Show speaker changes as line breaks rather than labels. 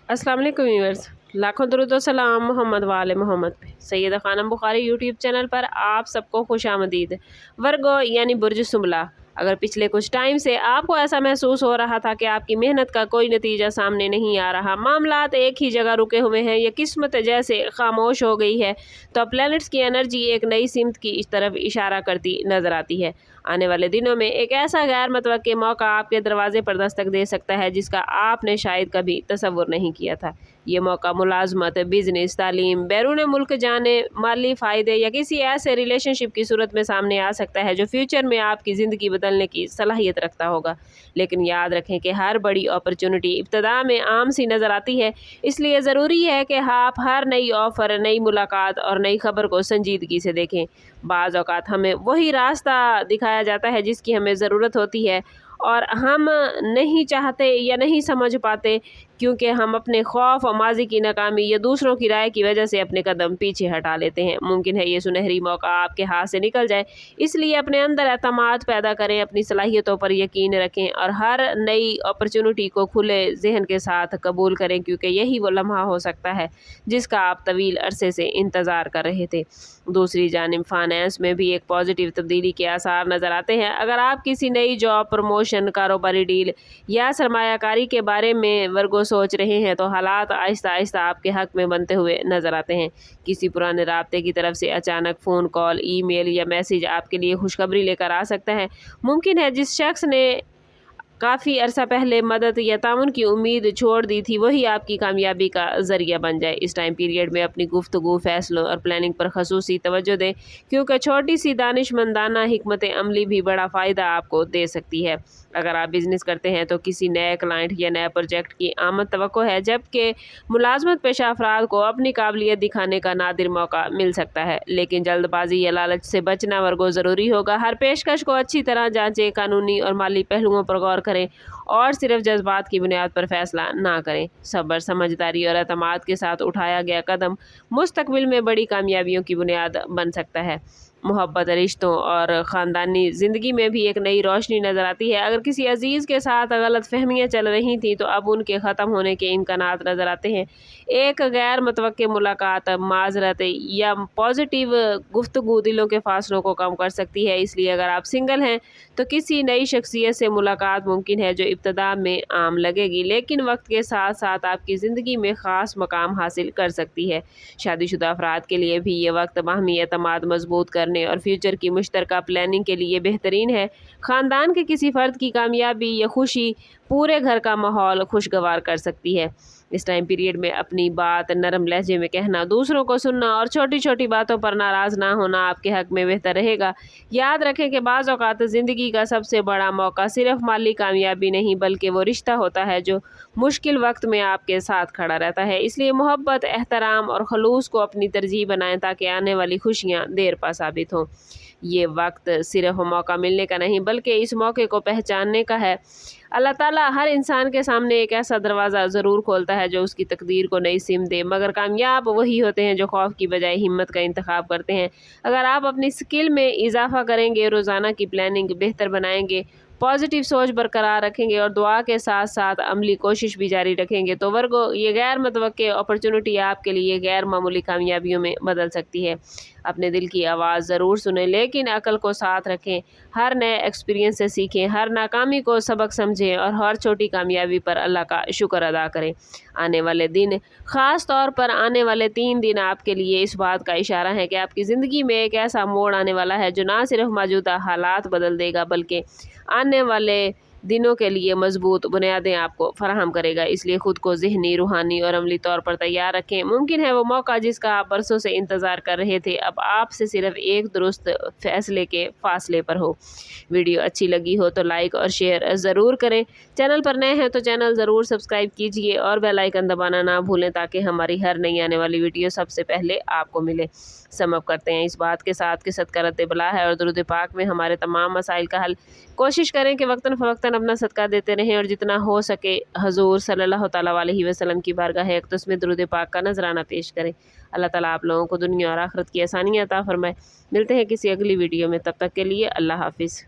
अस्सलाम वालेकुम व्यूअर्स, लाखों दरूद व सलाम मोहम्मद वाले मोहम्मद पे। सैयदा खानम बुखारी यूट्यूब चैनल पर आप सबको खुशामदीद। वर्गो यानी बुर्ज सुमला, अगर पिछले कुछ टाइम से आपको ऐसा महसूस हो रहा था कि आपकी मेहनत का कोई नतीजा सामने नहीं आ रहा, मामलात एक ही जगह रुके हुए हैं या किस्मत जैसे खामोश हो गई है, तो प्लैनेट्स की एनर्जी एक नई सिमत की इस तरफ इशारा करती नजर आती है। आने वाले दिनों में एक ऐसा गैर मुतवक्के मौका आपके दरवाजे पर दस्तक दे सकता है जिसका आपने शायद कभी तसव्वुर नहीं किया था। ये मौका मुलाजमत, बिजनेस, तालीम, बैरून मुल्क जाने, माली फ़ायदे या किसी ऐसे रिलेशनशिप की सूरत में सामने आ सकता है जो फ्यूचर में आपकी ज़िंदगी बदलने की सलाहियत रखता होगा। लेकिन याद रखें कि हर बड़ी अपॉर्चुनिटी इब्तदा में आम सी नज़र आती है, इसलिए ज़रूरी है कि आप हर नई ऑफ़र, नई मुलाकात और नई खबर को संजीदगी से देखें। बाज़ औक़ात हमें वही रास्ता दिखाया जाता है जिसकी हमें ज़रूरत होती है और हम नहीं चाहते या नहीं समझ पाते, क्योंकि हम अपने खौफ और माजी की नाकामी या दूसरों की राय की वजह से अपने कदम पीछे हटा लेते हैं। मुमकिन है ये सुनहरी मौका आपके हाथ से निकल जाए, इसलिए अपने अंदर एतमाद पैदा करें, अपनी सलाहियतों पर यकीन रखें और हर नई अपॉर्चुनिटी को खुले जहन के साथ कबूल करें, क्योंकि यही वो लम्हा हो सकता है जिसका आप तवील अरसे से इंतज़ार कर रहे थे। दूसरी जानिब फाइनेंस में भी एक पॉजिटिव तब्दीली के आसार नज़र आते हैं। अगर आप किसी नई जॉब, प्रमोशन, कारोबारी डील या सरमायाकारी के बारे में वर्गो सोच रहे हैं, तो हालात आहिस्ता आहिस्ता आपके हक में बनते हुए नज़र आते हैं। किसी पुराने राब्ते की तरफ से अचानक फ़ोन कॉल, ईमेल या मैसेज आपके लिए खुशखबरी लेकर आ सकता है। मुमकिन है जिस शख्स ने काफ़ी अरसा पहले मदद या ताउन की उम्मीद छोड़ दी थी, वही आपकी कामयाबी का ज़रिया बन जाए। इस टाइम पीरियड में अपनी गुफ्तगू, फ़ैसलों और प्लानिंग पर ख़ुसूसी तवज्जो दें, क्योंकि छोटी सी दानिशमंदाना हिकमत अमली भी बड़ा फ़ायदा आपको दे सकती है। अगर आप बिज़नेस करते हैं तो किसी नए क्लाइंट या नए प्रोजेक्ट की आमद तवक्को है, जबकि मुलाजमत पेशा अफराद को अपनी काबिलियत दिखाने का नादिर मौका मिल सकता है। लेकिन जल्दबाजी या लालच से बचना वर्गो ज़रूरी होगा। हर पेशकश को अच्छी तरह जांचें, कानूनी और माली पहलुओं पर गौर करें और सिर्फ जज्बात की बुनियाद पर फैसला ना करें। सब्र, समझदारी और एतमाद के साथ उठाया गया कदम मुस्तकबिल में बड़ी कामयाबियों की बुनियाद बन सकता है। मोहब्बत, रिश्तों और ख़ानदानी ज़िंदगी में भी एक नई रोशनी नज़र आती है। अगर किसी अजीज़ के साथ गलत फहमियाँ चल रही थी, तो अब उनके ख़त्म होने के इम्कानात नज़र आते हैं। एक गैर मुतवक्के मुलाकात, माज़रत या पॉजिटिव गुफ्तगू दिलों के फासलों को कम कर सकती है। इसलिए अगर आप सिंगल हैं तो किसी नई शख्सियत से मुलाकात मुमकिन है जो इब्तदा में आम लगेगी, लेकिन वक्त के साथ साथ आपकी ज़िंदगी में ख़ास मकाम हासिल कर सकती है। शादीशुदा अफराद के लिए भी ये वक्त बाहमी एतमाद मजबूत करने और फ्यूचर की मुश्तरका प्लानिंग के लिए बेहतरीन है। ख़ानदान के किसी फ़र्द की कामयाबी या खुशी पूरे घर का माहौल खुशगवार कर सकती है। इस टाइम पीरियड में अपनी बात नरम लहजे में कहना, दूसरों को सुनना और छोटी छोटी बातों पर नाराज़ ना होना आपके हक में बेहतर रहेगा। याद रखें कि बाज़ औक़ात ज़िंदगी का सबसे बड़ा मौका सिर्फ माली कामयाबी नहीं, बल्कि वो रिश्ता होता है जो मुश्किल वक्त में आपके साथ खड़ा रहता है। इसलिए मोहब्बत, एहतराम और खलूस को अपनी तरजीह बनाएं, ताकि आने वाली खुशियाँ देर पा साबित हों। ये वक्त सिर्फ मौका मिलने का नहीं, बल्कि इस मौके को पहचानने का है। अल्लाह ताला हर इंसान के सामने एक ऐसा दरवाज़ा ज़रूर खोलता है जो उसकी तकदीर को नई सिम दे, मगर कामयाब वही होते हैं जो खौफ की बजाय हिम्मत का इंतखाब करते हैं। अगर आप अपनी स्किल में इजाफा करेंगे, रोज़ाना की प्लानिंग बेहतर बनाएंगे, पॉजिटिव सोच बरकरार रखेंगे और दुआ के साथ साथ अमली कोशिश भी जारी रखेंगे, तो वर्गो ये गैर मुतवक्के अपॉर्चुनिटी आपके लिए गैर मामूली कामयाबियों में बदल सकती है। अपने दिल की आवाज़ ज़रूर सुनें, लेकिन अकल को साथ रखें। हर नए एक्सपीरियंस से सीखें, हर नाकामी को सबक समझें और हर छोटी कामयाबी पर अल्लाह का शुक्र अदा करें। आने वाले दिन, ख़ास तौर पर आने वाले 3 दिन आपके लिए इस बात का इशारा है कि आपकी ज़िंदगी में एक ऐसा मोड़ आने वाला है जो ना सिर्फ मौजूदा हालात बदल देगा, बल्कि आने वाले दिनों के लिए मजबूत बुनियादें आपको फराहम करेगा। इसलिए ख़ुद को ज़हनी, रूहानी और अमली तौर पर तैयार रखें। मुमकिन है वो मौका जिसका आप बरसों से इंतज़ार कर रहे थे, अब आपसे सिर्फ एक दुरुस्त फ़ैसले के फासले पर हो। वीडियो अच्छी लगी हो तो लाइक और शेयर ज़रूर करें। चैनल पर नए हैं तो चैनल ज़रूर सब्सक्राइब कीजिए और बेल आइकन दबाना ना भूलें, ताकि हमारी हर नई आने वाली वीडियो सबसे पहले आपको मिले। समअप करते हैं इस बात के साथ कि सदका रद्द बला है और दुरूद पाक में हमारे तमाम मसाइल का हल। कोशिश करें कि वक्तन फ़वक्तन अपना सदका देते रहें और जितना हो सके हजूर सल्लल्लाहु तआला अलैहि वसल्लम की बारगाह अक़दस में दुरूद पाक का नजराना पेश करें। अल्लाह ताला आप लोगों को दुनिया और आखिरत की आसानियाँ अता फरमाए। मिलते हैं किसी अगली वीडियो में, तब तक के लिए अल्लाह हाफिज़।